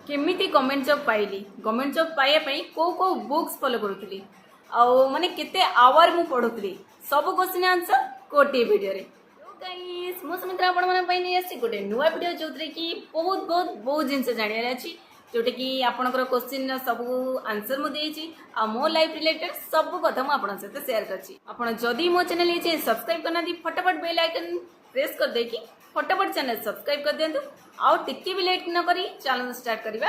केमिति government job पाइली government job पाइबा पई को बुक्स फॉलो करूथली आउ माने केते आवर मु पढुथली सब क्वेश्चन आंसर कोटे वीडियो रे गाइस मो सुमित्रा आपण माने पई नै आसी गोटे नुवा वीडियो जोतरे की बहुत जिंस जानियार अछि जोटे की आपनकर क्वेश्चन सब आंसर मु देछि आ मो लाइफ रिलेटेड सब कथा मु आपन सहित शेयर करछि आपण जदी मो चैनल ये सब्सक्राइब करना दी फटाफट बेल आइकन प्रेस कर दे कि फटाफट चैनल सब्सक्राइब कर दियंतु आउ टिके भी लेट न करी चैनल स्टार्ट करबा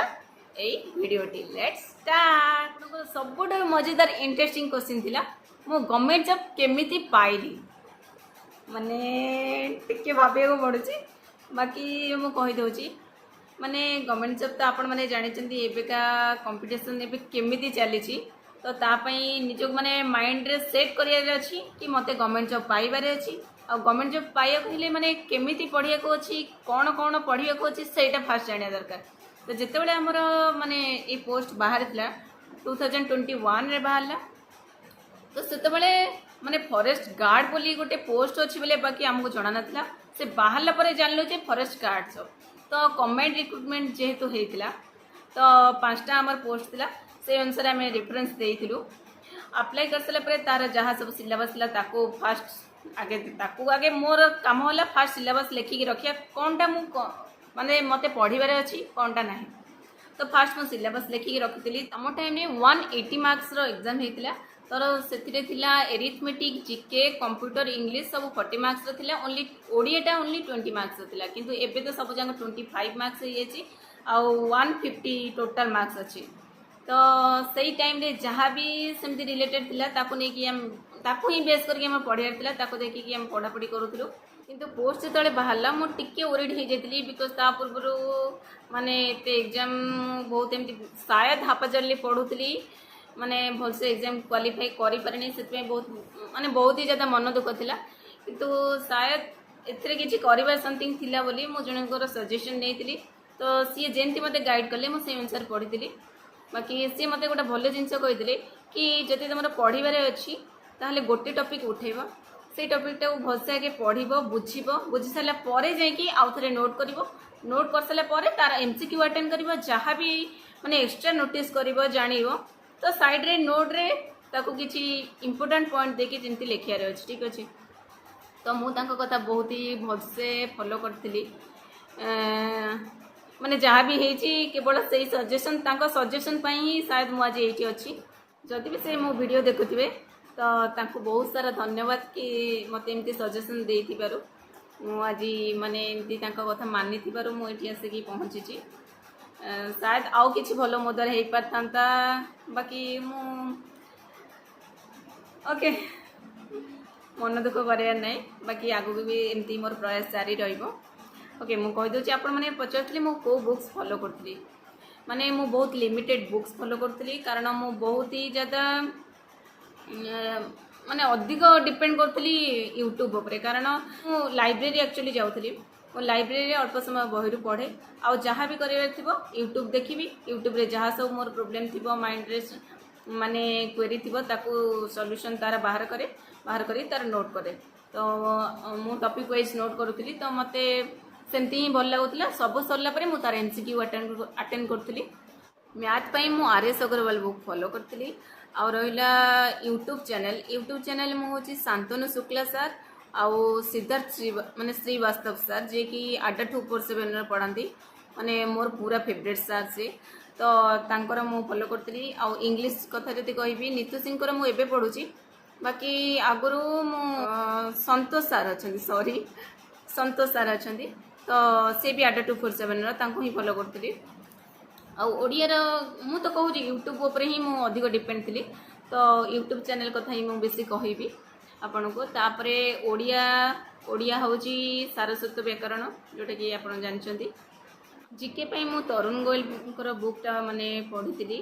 ए वीडियो टी लेट्स स्टार्ट सबुठ मजेदार इंटरेस्टिंग क्वेश्चन थिला मो गवर्नमेंट जॉब केमिति पाइली माने टिके भाबे को पड़ुची बाकी मु कहि दोची माने गवर्नमेंट जॉब तो आपण माने जानि चंदी एबेका कंपटीशन एबे केमिति चली छी तो ता पई निजो माने माइंड रे सेट करिया अछि कि मते गवर्नमेंट जॉब पाइबारे अछि आ गवर्नमेंट जॉब पाइया कहले माने केमिति पढ़िया को अछि कोन कोन पढ़िया को अछि सेटा फास्ट जानिया दरकार तो जेते बेले हमर माने ए पोस्ट बाहर थिला 2021 रे बाहरला तो सेते बेले माने फॉरेस्ट गार्ड बोली गोटे पोस्ट अछि बोले बाकी हमको जणा नथिला से बाहरला परे जानलो जे फॉरेस्ट गार्ड सब तो कमेंट रिक्रूटमेंट जेहेतु हेतिला तो पांचटा हमर पोस्ट थिला से अनुसार हमें रेफरेंस देइथिलु अप्लाई करसला परे तार जहाँ सब सिलेबस ला ताको फास्ट आगे मोर काम होला फास्ट सिलेबस लेखिकी रखिया कोनटा मु माने मते पढ़िबारे अछि कोनटा नाही तो फास्ट मु सिलेबस लेखिकी रखितली तम टाइम में 180 मार्क्स रो एग्जाम हेतिला तर सेतिरे थिला एरिथमेटिक जीके कंप्यूटर इंग्लिश सब 40 मार्क्स रो थिला ओनली ओडियाटा ओनली 20 मार्क्स रो थिला किंतु एबे तो सब जंग 25 मार्क्स हेछि आ 150 टोटल मार्क्स अछि तो सही टाइम रे जहाँ भी सेमती रिलेटेड थिला ताको नै कि हम ताको ही बेस करके हम पढ़ियार थिला ताको देखि कि हम पढ़ापढ़ी करूथिलु किंतु पोस्ट जेतले बाहरला मो टिके ओरिड हे जेतली बिकॉज ता पूर्वरु माने ते एग्जाम बहुत एमती शायद हापाजरली पढुथली माने भलसे एग्जाम क्वालिफाई करि परनी सेतमे बहुत माने बहुत ही ज्यादा मन दुख थिला किंतु शायद एथरे किछि करिबा समथिंग थिला बोली मो जणकर सजेशन नेइतली तो सी जेंति मते गाइड करले मो से अनुसार पढितली बाकी सी मते गोटे भल जिनस कहिदिले कि जदि तुम पढ़िबारे अछि ताहले गोटे टॉपिक उठेबा से टॉपिकटा भलसे आगे पढ़िबो बुझिबो बुझि साला परे जाई आउ थरे नोट करिवो नोट कर साला परे तार एमसीक्यू अटेंड करिवो जहाँ भी माने एक्स्ट्रा नोटिस करिवो जानिवो तो साइड रे नोट रे ताको किछि इंपोर्टेंट पॉइंट देके जेंति लेखिया रे अछि ठीक अछि तो मु तांको कथा बहुत ही भलसे फॉलो करथिली माने जहाँ भी हेची केवल से सजेशन तांको सजेशन पई ही शायद मु आज एठी अछि जदि भी से मो वीडियो देखुथिबे तो तांको बहुत सारा धन्यवाद कि मते एमती सजेशन देइथिबारु मु आज माने एमती तांको कथा मानिथिबारु मु एठी आसे कि पहुंची छी शायद आउ किछि भलो मोदर हेइ पारथांता बाकी मु ओके मन दुख करिया नै बाकी आगु भी एमती मोर प्रयास जारी रहइबो ओके मु कहि दोछि आपण माने पचारथली मु को बुक्स फॉलो करथली माने मु बहुत लिमिटेड बुक्स फॉलो करथली कारण मु बहुत ही ज्यादा माने अधिक डिपेंड करथली यूट्यूब ऊपर कारण मु लाइब्रेरी एक्चुअली जाउथली मु लाइब्रेरी अल्प समय बहिरु पढ़े आ जहाँ भी करिवे थिबो यूट्यूब देखिबी यूट्यूब रे जहाँ सब मोर प्रॉब्लम थिबो माइंड रे माने क्वेरी थिबो ताको सॉल्यूशन तारा बाहर करी तार नोट करे तो मु टॉपिक वाइज नोट करूथली तो मते सेमती ही भल लगुला सब सरला परे मु तार एमसीक्यू अटेंड करथली मैथ पई मु आरएस अग्रवाल बुक फॉलो करथली आ रहिला यूट्यूब चैनल मु होची शांतनु शुक्ला सर आउ सिद्धार्थ माने श्रीवास्तव सर जे कि आडा 247 रे पढ़ांती माने मोर पूरा फेवरेट सर से तो तांकर मु फॉलो करथली आ इंग्लिश कथा जति कहबी नीतू सिंह कर मु एबे पढुची बाकी आगुरु मु संतोष सर अछंती सॉरी संतोष सर अछंती तो से भी आडा 247 रो तांको ही फॉलो करथली आ ओडिया रो मु तो कहू यूट्यूब ऊपर ही मु अधिक डिपेंड थी तो यूट्यूब चैनल कथा ही मु बेसी कहबी आपन को तापरे ओडिया होची सारस्वत व्याकरण जोटा कि आपन जानचंती जीके पई मु तरुण गोयल कर बुकटा माने पढितली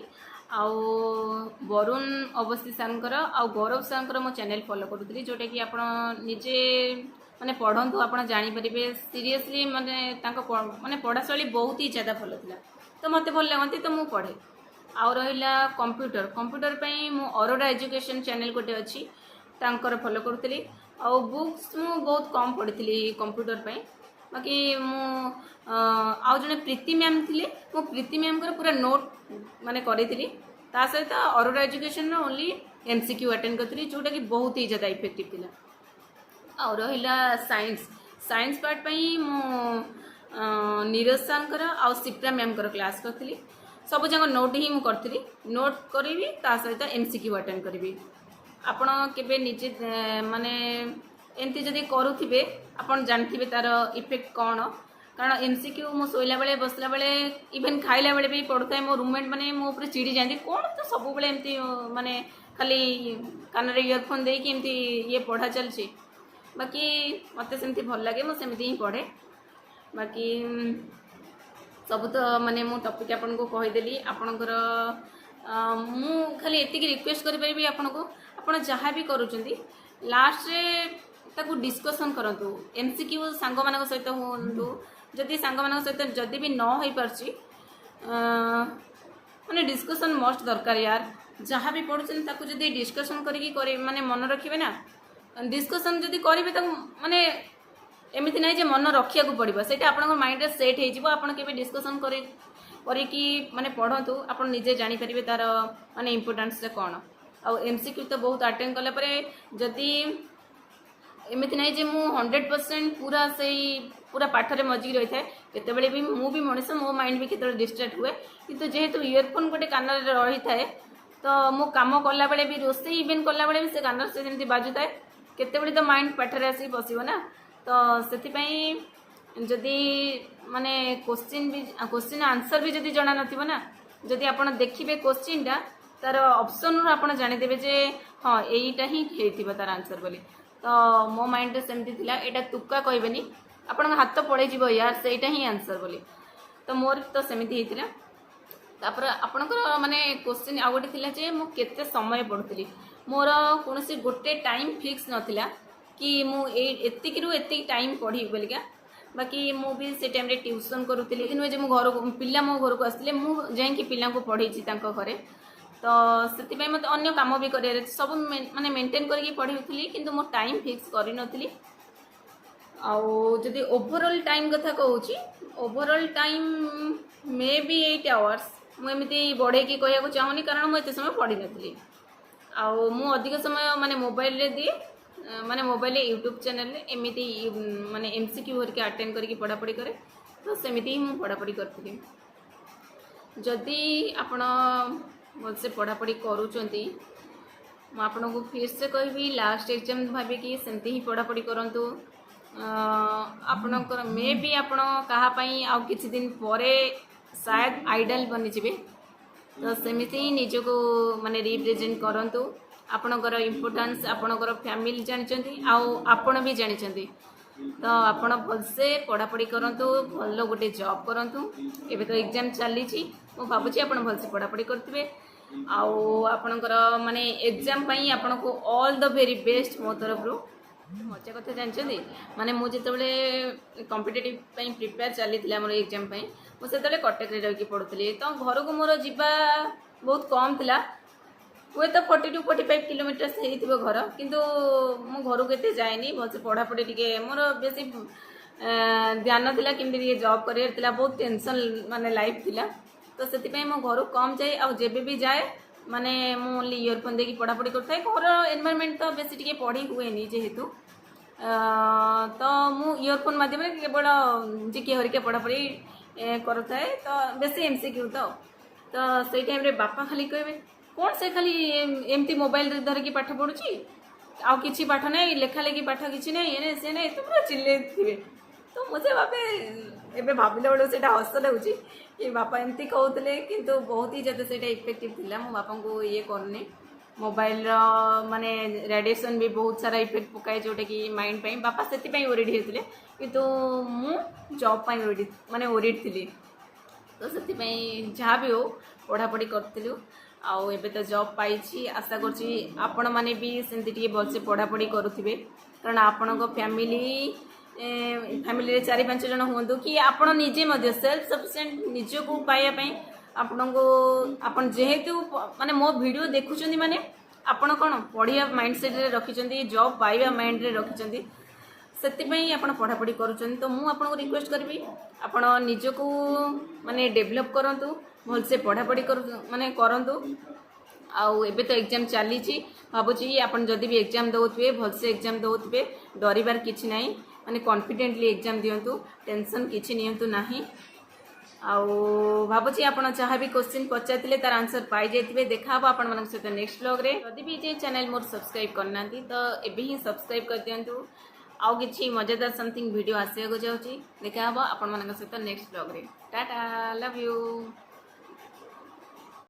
आ वरुण अवस्थी सांकर आ गौरव सांकर मो चैनल फॉलो करूथली जोटा कि आपन निजे माने पढ़ंतु आपन जानि परिबे सीरियसली माने तांको माने पढ़ाशैली बहुत ही ज्यादा भलो थिला तो मते भल लागंती तो मु पढ़े आ रहिला कंप्यूटर पई मु अरोरा एजुकेशन चैनल गोटे अछि तांकर फॉलो करथली आ बुक्स मु बहुत कम पढ़ितली कंप्यूटर पई बाकी आउ जड़े प्रीति मैम थी मो प्रीति मैम पूरा नोट माने करी ता सहित Arora education only MCQ attend करी जोटा कि बहुत ही ज़्यादा इफेक्टिव थिला। आ रहा साइंस साइंस पार्ट पाई मो नीरज सर आ सिप्रा मैम क्लास करी सब जगह नोट ही मुझे नोट करी ता सहित एमसीक्यू अटेंड करी। आपण केबे निजे माने एमती जदि करुथिबे आपण जानथिबे तार इफेक्ट कौन कारण एमसीक्यू मो सोइला बेले बसला बेले इवन खाइला बेले भी पड़ुଥାଏ मो रूममेट माने मो ऊपर चिड़ी जाती कौन तो सब बेले एमती माने खाली कान रे इयरफोन देकी एमती ये पढ़ा चलछि बाकी मते सेमती भल लागे मो सेमती ही पढ़े बाकी सब तो माने मो टॉपिक आपन को कहि देली आपनकर मु खाली एतिकी रिक्वेस्ट करि परिबी आपन को आपन जहाँ भी करूचंती लास्ट रे ताकू डिस्कशन करंतु एमसीक्यू सांग मानक सहित होंतु जदि सांग मानक सहित जदि भी न होई परछि माने डिस्कशन मस्ट दरकार यार जहाँ भी पढ़ुचन ताकू जदि डिस्कशन करिकी करे माने मन रखिबे ना डिस्कशन जदि करिवे त माने एमिति नाही जे मन रखिया को पड़िबो सेटा आपन माइंड रे सेट हे जिवो आपन केबे डिस्कशन करिकी माने पढ़ंतु आपन निजे जानि परिबे तार माने इंपोर्टेंस से कोन आ एमसीक्यू तो बहुत अटेंड कला परे जदि एमती ना जे मु 100% पूरा से पूरा पाठरे मजिक रही है केतबेले भी मु भी मनीष मो माइंड भी केतबेले डिस्ट्रैक्ट हुए किंतु जेहेतु इयरफोन गोटे कान रही है तो मो काम कला बेले भी रोसे इवेन कला बेले भी से कान से जमी बाजू थाए केतबेले तो माइंड पाठरे आसी बसिबो ना तो सेति जदि माने क्वेश्चन आंसर भी जदि जाना नथिबो ना जदि आपण देखिबे क्वेश्चन टा तार ऑप्शन रू आपण जानिदेबे जे हाँ एटा ही हेतिबो तार आंसर बोली तो मो माइंड सेमती थिला एटा तुक्का कहबेनी आपण हाथ पड़े जीवो यार सेटा ही आंसर बोली तो मोर तो सेमती हेतिला तापर आपणकर माने क्वेश्चन आ गोटे थिला जे मु केते समय पढुतली मोर कोनोसी गोटे टाइम फिक्स नथिला कि मु एतिक रु एतिक टाइम पढ़ी बोलिका बाकी मु भी से टाइम रे ट्यूशन करूतली कि जे मु घर को पिल्ला मो घर को आसले मु जाई कि पिल्ला को पढ़ेछि तांको घरे तो से मत अन्य कम भी कर सब माने मेंटेन करके पढ़ी किंतु मो टाइम फिक्स करी नथली जदि ओवरऑल टाइम कथा कहूँ overall time may be 8 hours मुझे बढ़े की कहूँ चाहूनी कारण मुझे समय पढ़ी नथली मु अधिक समय माने मोबाइल रे दिए माने मोबाइल यूट्यूब चैनल एमती माने एमसीक्यू हरिके अटेंड करके पढ़ापढ़ी करे तो सेमिति ही मु पढ़ापढ़ी करथि जदि आपण भलसे पढ़ापढ़ी करूचंती मैं आपको फिर से कहबी लास्ट एग्जाम भाविकी सेमती ही पढ़ापढ़ी करंतु आपणकर मे भी आपण कहापाई आउ किछि दिन परे शायद आइडल बनी जिवे तो सेमिति ही निजको माने रिप्रेजेंट करंतु आपणकर इम्पोर्टेंस आपणकर फैमिली जानचंती आउ आपण भी जानचंती तो आपण भलसे पढ़ापढ़ी करंतु भल गोटे जॉब करंतु एबे तो एग्जाम चली मु भावुची आपण भलसे पढ़ापढ़ी करथिबे आपणकर माने एग्जाम पई आपण को ऑल द वेरी बेस्ट मो तरफ रो मजा कथा जानचंती माने मु जेतबेले कॉम्पिटिटिव पई प्रिपेयर चली हमर एग्जाम पई मु सेतबेले कटक रे रही पढ़ुतली तो घर को मोर जीवा बहुत कम थिला हुए तो 40 to 45 किलोमीटर हो घर किंतु मो घर को एते जाएनी भलसे पढ़ापढ़ी टिके मोर बेसी ध्यान थिला किमि जॉब कर बहुत टेंशन माने लाइफ थिला तो से मो घर कम जाए आ जेबे भी जाए माने मु ओनली इयरफोन देकी पढ़ापढ़ी करथाए घर एनवायरनमेंट तो बेसी टिके पढ़ी हुएनी जेहेतु तो मु इयरफोन माध्यम केवल जिके हरिके पढ़ापढ़ी करुए तो बेसी एमसीक्यू तो से टाइम रे बापा खाली कहबे कौन से खाली एमती मोबाइल धरिकी पाठ पढ़ुची आउ किसी पाठ नहीं लेखा लेखी पाठ किसी नहीं ये से नहीं तो पूरा चिल्ले थे तो मुझे बापे एबे भाविला बेले से हस लगुच कि बापा एमती कहते किंतु बहुत ही ज़्यादा से इफेक्टिव थिला मो बापा को ये करनी मोबाइल माने रेडिएशन भी बहुत सारा इफेक्ट पकाए जोटा कि माइंड पाई बापा से ओरिड होते किंतु मु जॉब पाई ओरिड माने ओरिड थी तो से जहाँ भी हो पढ़ापढ़ी करूँ आउ एबे तो जॉब पाई आशा करछि आपण माने भी सेमती भलसे पढ़ापढ़ी करुथिबे कारण आपण फैमिली फैमिली 4-5 जन हुंतु कि आपण निजे मध्य सेल्फ सफिशिएंट निज को पाइया पई आपण को आपण जेहेतु माने मो वीडियो देखुचंदी माने आपण कोन पढ़िया माइंडसेट रे रखिचंदी जॉब पाइबा माइंड रे रखिचंदी ସେଥିପାଇଁ ଆପଣ ପଢ଼ାପଢ଼ି କରୁଛନ୍ତି। ତ ମୁଁ ଆପଣଙ୍କୁ ରିକ୍ୱେଷ୍ଟ କରିବି ଆପଣ ନିଜକୁ ମାନେ ଡେଭଲପ୍ କରନ୍ତୁ, ଭଲସେ ପଢ଼ାପଢ଼ି ମାନେ କରନ୍ତୁ। ଆଉ ଏବେ ତ ଏକ୍ଜାମ୍ ଚାଲିଛି, ଭାବୁଛି ଆପଣ ଯଦି ବି ଏକ୍ଜାମ୍ ଦେଉଥିବେ ଭଲସେ ଏକ୍ଜାମ୍ ଦେଉଥିବେ, ଡରିବାର କିଛି ନାହିଁ, ମାନେ କନଫିଡେଣ୍ଟଲି ଏକ୍ଜାମ୍ ଦିଅନ୍ତୁ, ଟେନସନ୍ କିଛି ନିଅନ୍ତୁ ନାହିଁ। ଆଉ ଭାବୁଛି ଆପଣ ଯାହା ବି କ୍ୱେଶ୍ଚିନ୍ ପଚାରିଥିଲେ ତାର ଆନ୍ସର୍ ପାଇଯାଇଥିବେ। ଦେଖାହେବ ଆପଣମାନଙ୍କ ସହିତ ନେକ୍ସଟ ବ୍ଲଗ୍ରେ। ଯଦି ବି ଏ ଚ୍ୟାନେଲ୍ ମୋର ସବସ୍କ୍ରାଇବ୍ କରିନାହାନ୍ତି ତ ଏବେ ହିଁ ସବସ୍କ୍ରାଇବ୍ କରିଦିଅନ୍ତୁ। ଆଉ କିଛି ମଜାଦାର ସମଥିଙ୍ଗ ଭିଡ଼ିଓ ଆସିବାକୁ ଯାଉଛି। ଦେଖାହେବ ଆପଣମାନଙ୍କ ସହିତ ନେକ୍ସଟ ବ୍ଲଗ୍ରେ। Tata, love you.